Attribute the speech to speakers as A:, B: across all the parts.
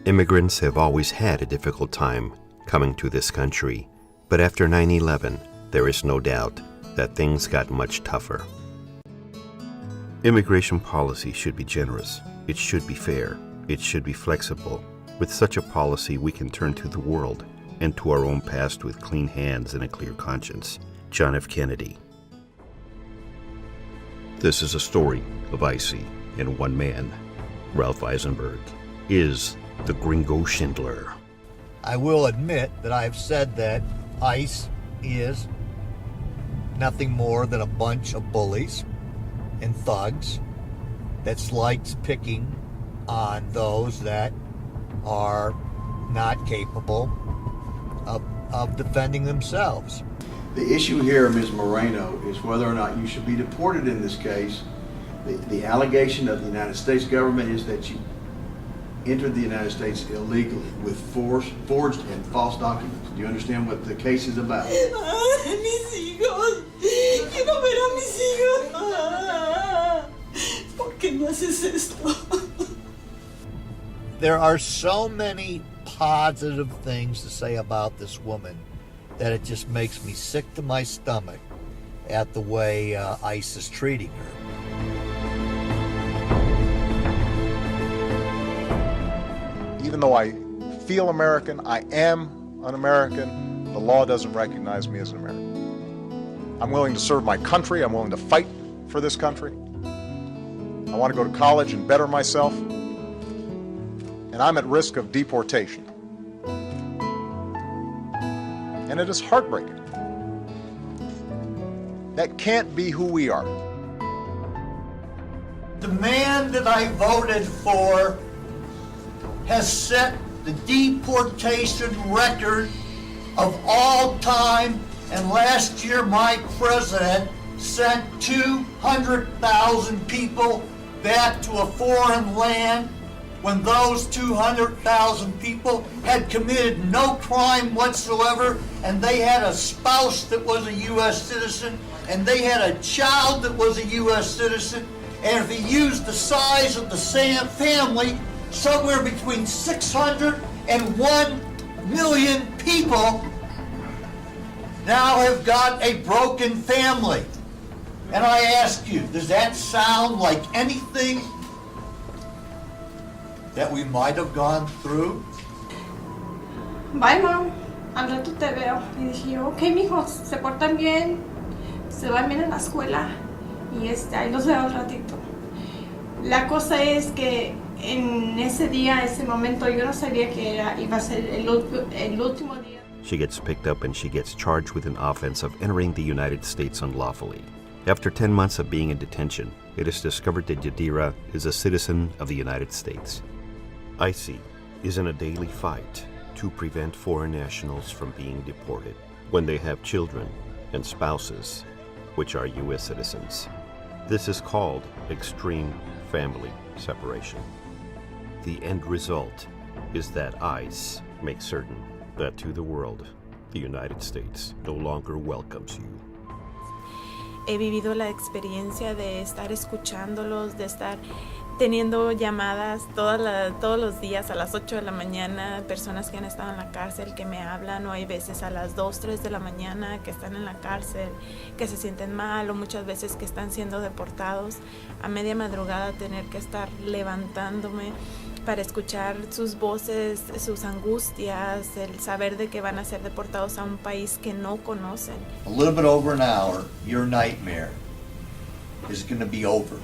A: Immigrants have always had a difficult time coming to this country, but after 9/11, there is no doubt that things got much tougher. Immigration policy should be generous, it should be fair, it should be flexible. With such a policy, we can turn to the world and to our own past with clean hands and a clear conscience. John F. Kennedy. This is a story of Icy and one man. Ralph Eisenberg is the Gringo Shindler.
B: I will admit that I've said that ICE is nothing more than a bunch of bullies and thugs that likes picking on those that are not capable of defending themselves.
C: The issue here, Ms. Moreno, is whether or not you should be deported in this case. The allegation of the United States government is that you entered the United States illegally with forged and false documents. Do you understand what the case is about?
D: Mis hijos. Quiero ver a mis hijos. ¿Por qué no haces esto?
B: There are so many positive things to say about this woman that it just makes me sick to my stomach at the way ICE is treating her.
E: Even though I feel American, I am an American, the law doesn't recognize me as an American. I'm willing to serve my country, I'm willing to fight for this country. I want to go to college and better myself, and I'm at risk of deportation. And it is heartbreaking. That can't be who we are.
B: The man that I voted for has set the deportation record of all time, and last year my president sent 200,000 people back to a foreign land when those 200,000 people had committed no crime whatsoever, and they had a spouse that was a U.S. citizen, and they had a child that was a U.S. citizen, and if he used the size of the family, somewhere between 600 and 1 million people now have got a broken family. And I ask you, does that sound like anything that we might have gone through?
F: Bye, Mom. Al rato te veo. Y dije yo, ok, mijos, se portan bien, se van bien en la escuela y ahí los veo al ratito. La cosa es que en ese día, ese momento, yo no sabía que iba a ser el último día.
A: She gets picked up and she gets charged with an offense of entering the United States unlawfully. After 10 months of being in detention, it is discovered that Yadira is a citizen of the United States. ICE is in a daily fight to prevent foreign nationals from being deported when they have children and spouses, which are U.S. citizens. This is called extreme family separation. The end result is that ICE makes certain that to the world, the United States no longer welcomes you.
G: He vivido la experiencia de estar escuchándolos, de estar teniendo llamadas todos los días a las 8 de la mañana, personas que han estado en la cárcel que me hablan, o hay veces a las 2, 3 de la mañana que están en la cárcel, que se sienten mal, o muchas veces que están siendo deportados. A media madrugada tener que estar levantándome para escuchar sus voces, sus angustias, el saber de que van a ser deportados a un país que no conocen.
B: A little bit over an hour, your nightmare is going to be over.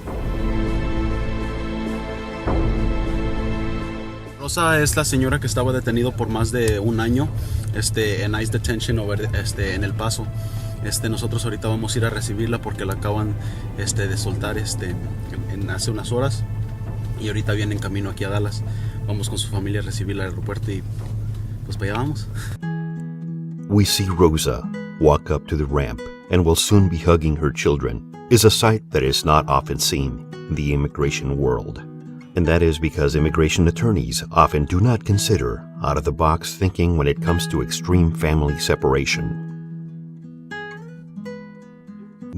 H: Rosa es la señora que estaba detenido por más de un año en ICE detention en El Paso. Nosotros ahorita vamos a ir a recibirla porque la acaban de soltar hace unas horas, y ahorita viene en camino aquí a Dallas. Vamos con su familia a recibirla al aeropuerto y pues para allá vamos.
A: We see Rosa walk up to the ramp and will soon be hugging her children, is a sight that is not often seen in the immigration world. And that is because immigration attorneys often do not consider out-of-the-box thinking when it comes to extreme family separation.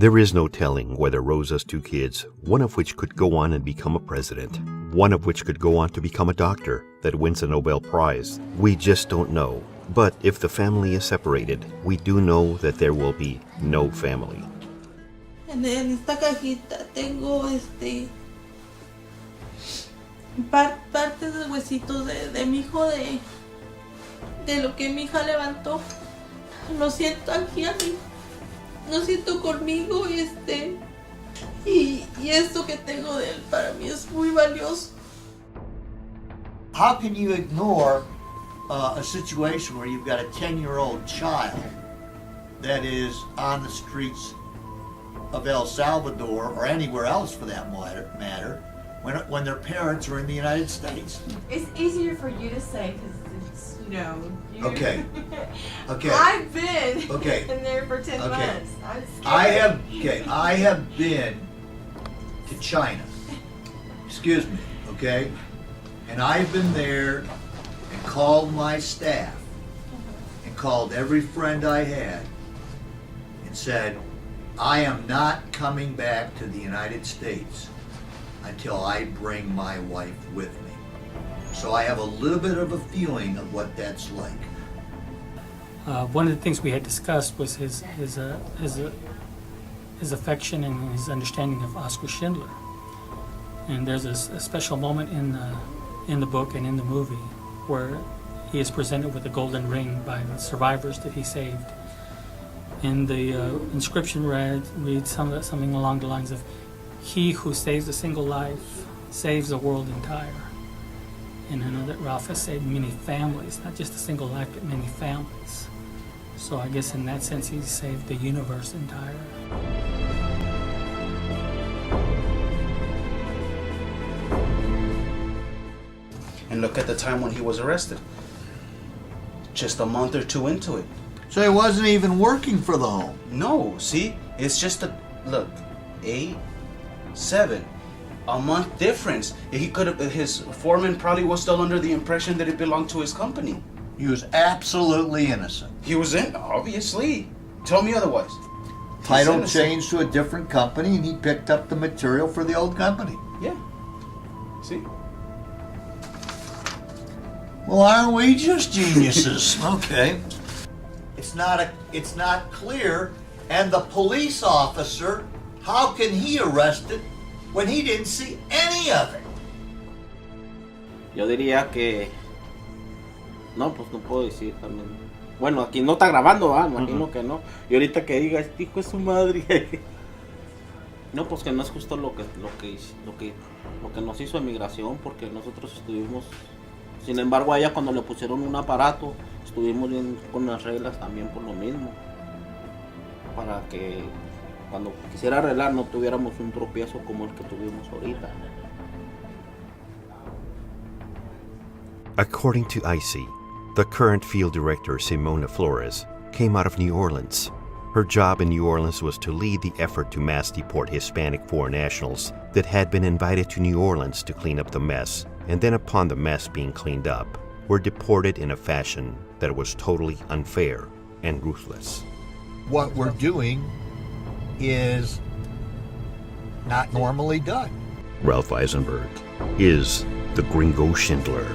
A: There is no telling whether Rosa's 2 kids, one of which could go on and become a president, one of which could go on to become a doctor that wins a Nobel Prize. We just don't know. But if the family is separated, we do know that there will be no family.
D: En esta cajita tengo partes de huesitos de mi hijo, de lo que mi hija levantó. Lo siento aquí a mí, lo siento conmigo y esto que tengo de él para mí es muy valioso.
B: How can you ignore a situation where you've got a 10-year-old child that is on the streets of El Salvador or anywhere else for that matter when their parents are in the United States?
I: It's easier for you to say because it's, you.
B: Okay.
I: I've been in there for 10
B: Okay.
I: months. I'm scared.
B: I have been to China. Excuse me, okay? And I've been there and called my staff and called every friend I had and said, I am not coming back to the United States until I bring my wife with me. So I have a little bit of a feeling of what that's like.
J: One of the things we had discussed was his affection and his understanding of Oscar Schindler. And there's a special moment in the book and in the movie where he is presented with a golden ring by the survivors that he saved. And the inscription reads something along the lines of, "He who saves a single life saves the world entire." And I know that Ralph has saved many families, not just a single life, but many families. So I guess in that sense, he's saved the universe entire.
H: And look at the time when he was arrested. Just a month or 2 into it.
B: So he wasn't even working for the home.
H: No, see? It's just look, 8, 7, a month difference. He could have, his foreman probably was still under the impression that it belonged to his company.
B: He was absolutely innocent.
H: He was in, obviously. Tell me otherwise.
B: Title
H: He's innocent.
B: changed to a different company and he picked up the material for the old company.
H: Yeah. See?
B: Well, aren't we just geniuses? Okay. It's not clear, and the police officer, how can he arrest it when he didn't see any of it?
K: Yo diría que no, pues no puedo decir también. Bueno, aquí no está grabando, ¿verdad? Imagino que no. Y ahorita que diga, este hijo es su madre. No, pues que no es justo lo que nos hizo emigración, porque nosotros estuvimos. Sin embargo, a ella cuando le pusieron un aparato, estuvimos bien con las reglas también por lo mismo. Para que cuando quisiera arreglar no tuviéramos un tropiezo como el que tuvimos ahorita.
A: According to ICE, the current field director, Simona Flores, came out of New Orleans. Her job in New Orleans was to lead the effort to mass deport Hispanic foreign nationals that had been invited to New Orleans to clean up the mess, and then upon the mess being cleaned up, were deported in a fashion that was totally unfair and ruthless.
B: What we're doing is not normally done.
A: Ralph Eisenberg is the Gringo Shindler.